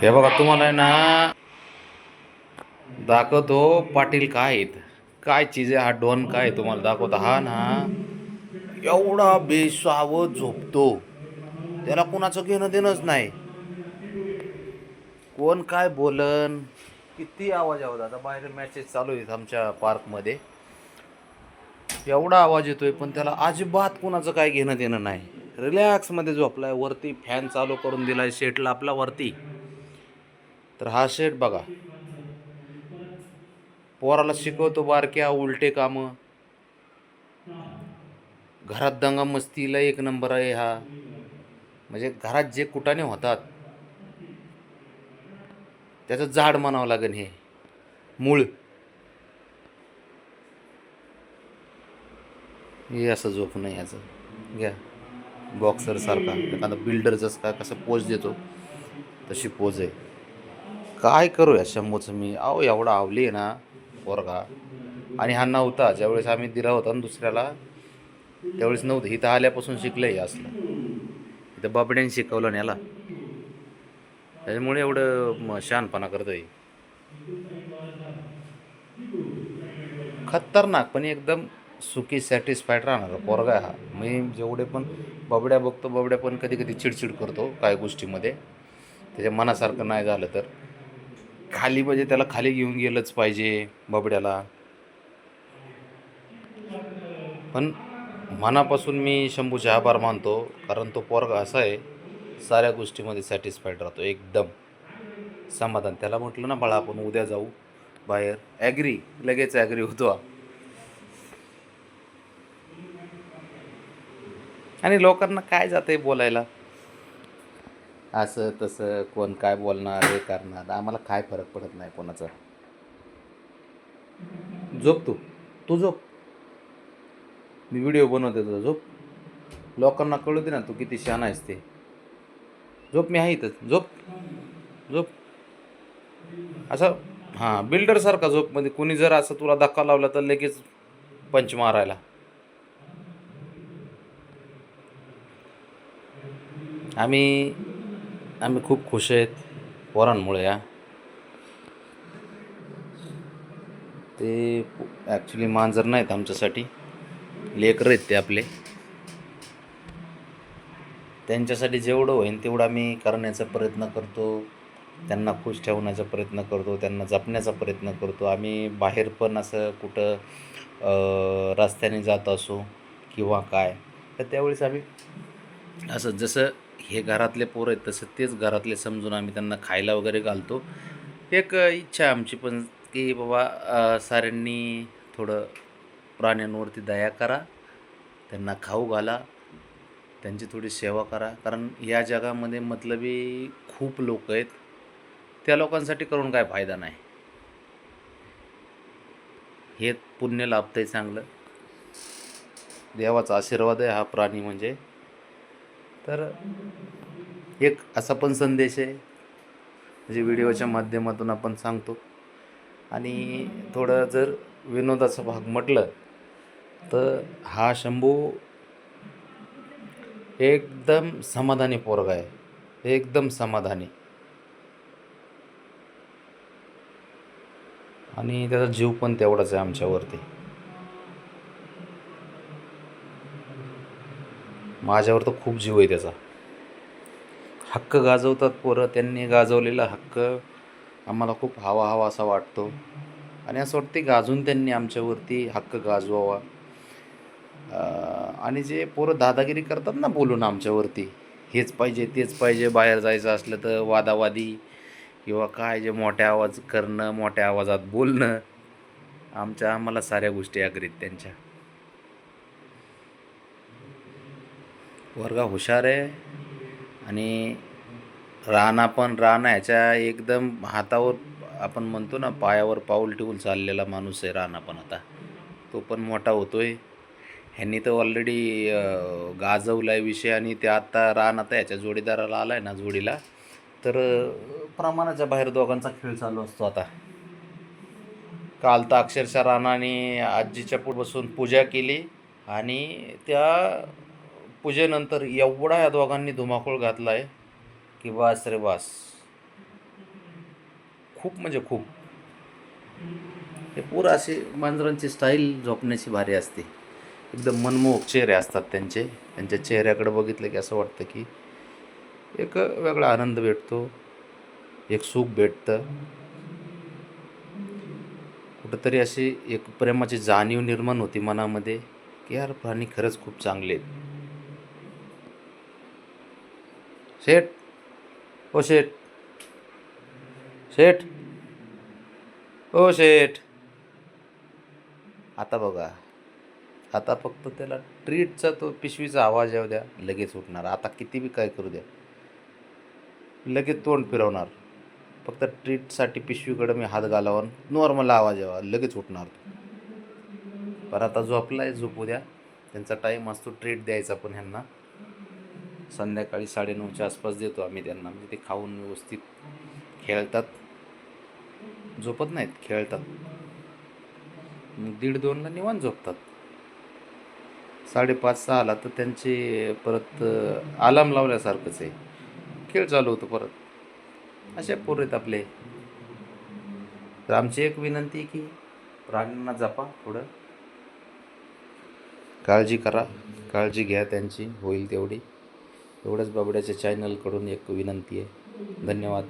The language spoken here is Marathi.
हे बघा तुम्हाला आहे ना दाखवतो पाटील काय आहेत, काय चीज आहे, हा डॉन काय तुम्हाला दाखवतो. हा ना एवढा बेसावध झोपतो, त्याला कुणाचं घेणं देणंच नाही. कोण काय बोलन, किती आवाज आवाज. आता बाहेर मॅचेस चालू आहेत आमच्या पार्कमध्ये, एवढा आवाज येतोय पण त्याला अजिबात कुणाचं काय घेणं देणं नाही. रिलॅक्समध्ये झोपलाय. वरती फॅन चालू करून दिलाय शेटला आपला वरती. तर हा शेट बघा, पोराला शिकवतो बारक्या उलटे कामं, घरात दंगा मस्तीला एक नंबर आहे हा. म्हणजे घरात जे कुटाणे होतात त्याचं झाड म्हणावं लागेल हे मूळ. हे असं झोप नाही याचं. घ्या बॉक्सर सारखा एखादा बिल्डर जसं काय कसं पोज देतो तशी पोज आहे. काय करू या शंभूचं मी. अहो एवढा आवली आहे ना पोरगा. आणि हा नव्हता ज्यावेळेस आम्ही दिला होता ना दुसऱ्याला, त्यावेळेस नव्हतं. इथं आल्यापासून शिकलंय असलं. इथं बाबड्याने शिकवलं याला, त्याच्यामुळे एवढं शहाणपणा करतोय. खतरनाक पण एकदम सुखी सॅटिस्फाईड राहणार पोरगा हा. मी जेवढे पण बबड्या बघतो, बबड्या पण कधी कधी चिडचिड करतो काय गोष्टीमध्ये. त्याच्या मनासारखं नाही झालं तर खाली म्हणजे त्याला खाली घेऊन गेलंच पाहिजे बबड्याला. पण मनापासून मी शंभूचे आभार मानतो, कारण तो पोरगा असा आहे साऱ्या गोष्टीमध्ये सॅटिस्फाईड राहतो, एकदम समाधान. त्याला म्हटलं ना बाळा आपण उद्या जाऊ बाहेर, ॲग्री, लगेच ॲग्री होतो. आणि लोकांना काय जातं आहे बोलायला, असं तसं कोण काय बोलणार हे करणार, आम्हाला काय फरक पडत नाही कोणाचा. झोप तू झोप, मी व्हिडिओ बनवते तुझा, झोप. लोकांना कळू दे ना तू किती शहाणा आहेस ते. झोप, मी आहे इथंच, झोप झोप. असं हां बिल्डरसारखा झोप. मध्ये कुणी जर असं तुला धक्का लावला तर लगेच पंच मारायला. आम्ही आम्ही खूप खुश आहेत पोरांमुळे. या ते ॲक्च्युली मांजर नाहीत आमच्यासाठी, लेकरं आहेत ते आपले. त्यांच्यासाठी जेवढं होईल तेवढं आम्ही करण्याचा प्रयत्न करतो, त्यांना खुश ठेवण्याचा प्रयत्न करतो, त्यांना जपण्याचा प्रयत्न करतो. आम्ही बाहेर पण असं कुठं रस्त्याने जात असो किंवा काय, तर त्यावेळेस आम्ही असं जसं हे घरातले पोरं आहेत तसं तेच घरातले समजून आम्ही त्यांना खायला वगैरे घालतो. एक इच्छा आहे आमची पण की बाबा साऱ्यांनी थोडं प्राण्यांवरती दया करा, त्यांना खाऊ घाला, त्यांची थोडी सेवा करा. कारण या जगामध्ये मतलबी खूप लोक आहेत, त्या लोकांसाठी करून काय फायदा नाही. हे पुण्य लाभतंय चांगलं, देवाचा आशीर्वाद आहे हा प्राणी म्हणजे. तर एक असा पण संदेश आहे म्हणजे व्हिडिओच्या माध्यमातून आपण सांगतो. आणि थोडं जर विनोदाचा भाग म्हटलं तर हा शंभू एकदम समाधानी पोरगा आहे, एकदम समाधानी. आणि त्याचा जीव पण तेवढाच आहे आमच्यावरती. माझ्यावर तर खूप जीव आहे त्याचा. हक्क गाजवतात पोरं, त्यांनी गाजवलेला हक्क आम्हाला खूप हवा हवा असा वाटतो. आणि असं वाटते गाजून त्यांनी आमच्यावरती हक्क गाजवावा. आणि जे पोरं दादागिरी करतात ना बोलून आमच्यावरती, हेच पाहिजे तेच पाहिजे, बाहेर जायचं असलं तर वादावादी किंवा काय, जे मोठ्या आवाज करणं, मोठ्या आवाजात बोलणं, आम्हाला साऱ्या गोष्टी अग्रीत त्यांच्या. वर्गा हुशार आहे. आणि राणा ह्याच्या एकदम हातावर, आपण म्हणतो ना पायावर पाऊल ठेवून चाललेला माणूस आहे राणा पण. आता तो पण मोठा होतोय. ह्यांनी तर ऑलरेडी गाजवला आहे विषय. आणि ते आत्ता राणा तर ह्याच्या जोडीदाराला आला आहे ना जोडीला, तर प्रमाणाच्या बाहेर दोघांचा खेळ चालू असतो आता. काल तर अक्षरशः राणाने आजीच्या पुढे बसून पूजा केली, आणि त्या पूजेनंतर एवढा या दोघांनी धुमाकूळ घातला आहे की बास रे बास. खूप म्हणजे खूप. हे पुरं अशी मांजरांची स्टाईल झोपण्याची भारी असते. एकदम मनमोहक चेहरे असतात त्यांचे. त्यांच्या चेहऱ्याकडे बघितलं की असं वाटतं की एक वेगळा आनंद भेटतो, एक सुख भेटतं. कुठंतरी अशी एक प्रेमाची जाणीव निर्माण होती मनामध्ये, की यार प्राणी खरंच खूप चांगले आहेत. शेठ, ओ शेठ, शेठ, ओ शेठ. आता बघा, आता फक्त त्याला ट्रीटचा तो पिशवीचा आवाज येऊ द्या, लगेच उठणार. आता किती बी काय करू द्या, लगेच तोंड फिरवणार. फक्त ट्रीटसाठी पिशवीकडे मी हात घालावा, नॉर्मल आवाज यावा, लगेच उठणार तो. पण आता झोपलाय, झोपू द्या. त्यांचा टाईम असतो ट्रीट द्यायचा, पण ह्यांना संध्याकाळी 9:30च्या आसपास देतो आम्ही त्यांना. म्हणजे ते खाऊन व्यवस्थित खेळतात, झोपत नाहीत, खेळतात. मग 1:30-2ला निवांत झोपतात. 5:30-6ला तर त्यांचे परत अलार्म लावल्यासारखंच आहे, खेळ चालू होतो परत. असे पोरं आहेत आपले. तर आमची एक विनंती आहे की प्राण्यांना जपा, थोडं काळजी करा, काळजी घ्या त्यांची होईल तेवढी. एवढंच बाबड्याच्या चॅनलकडून एक विनंती आहे. धन्यवाद.